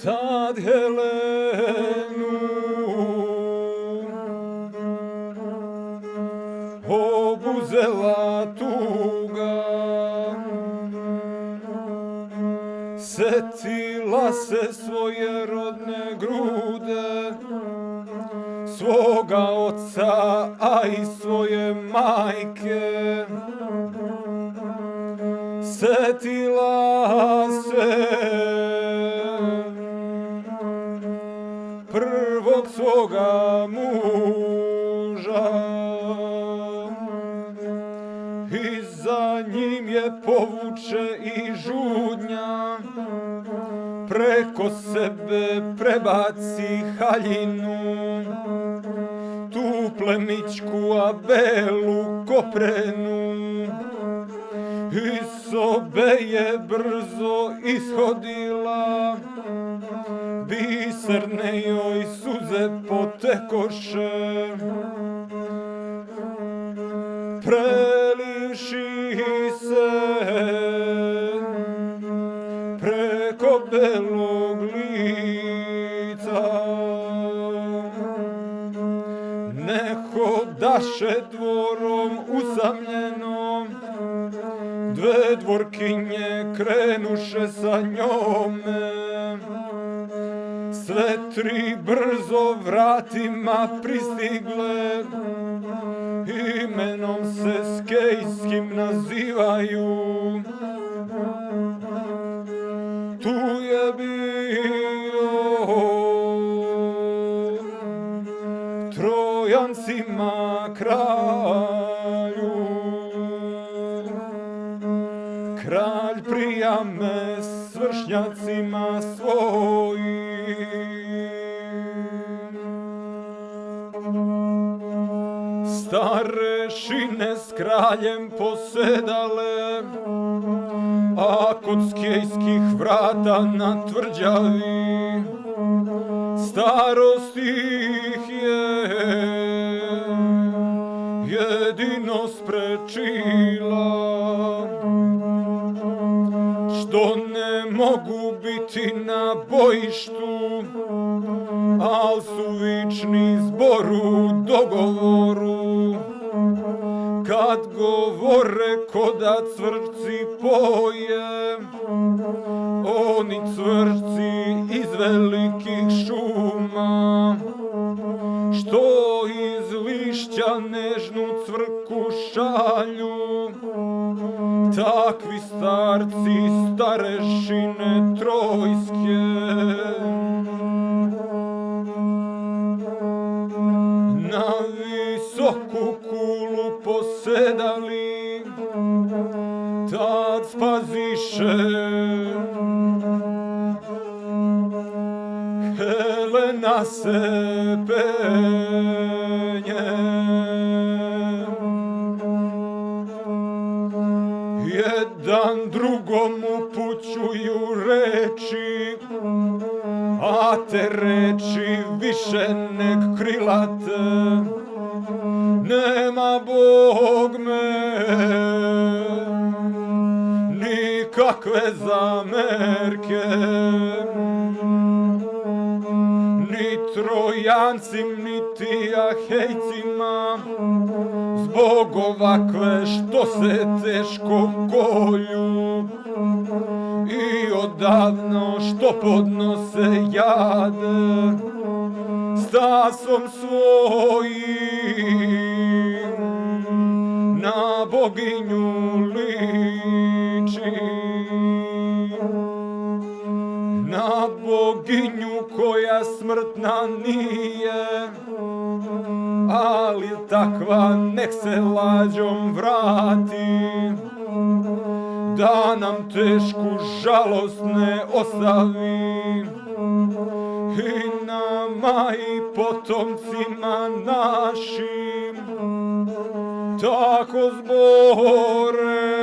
Tad Helenu obuzela tuga, setila se svoje rodne grude, svoga oca, a i svoje majke. Setila se prvog svoga muža i za njim je povuče i žudnja, preko sebe prebaci haljinu, tu plemićku Abelu Koprenu. Iz sobe je brzo ishodila, biserne joj suze potekoše, prelivši se preko belog lica. Ne hodaše dvorom usamljenom, dve dvorkinje krenuše sa njome, sve tri brzo vratima pristigle, imenom se skejskim nazivaju. Tu je bio Trojancima kralju, kralj Prijame s vršnjacima svojim. Starešine s kraljem posedale, a kod skejskih vrata na tvrđavi starost ih je jedino sprečila, što ne mogu biti na bojištu, al su vični zboru dogovoru, kad govore koda cvrčci poje, oni cvrčci iz velikih šuma, što iz lišća nežnu cvrku šalju, takvi starci starešine trojske. Na visoku kulu posedali, tad spaziše Helena se penje. Jedan drugom upućuju reči, a te reči više nek krilate. Nema Bog me nikakve zamerke, ni Trojancim, niti Ahejcima, zbog ovakve što se teško kolju i odavno što podnose jade, stasom svojim na boginju liči, na boginju koja smrtna nije, ali takva nek se lađom vrati, da nam tešku žalost ne ostavi, i nama i potomcima našim, tako zbore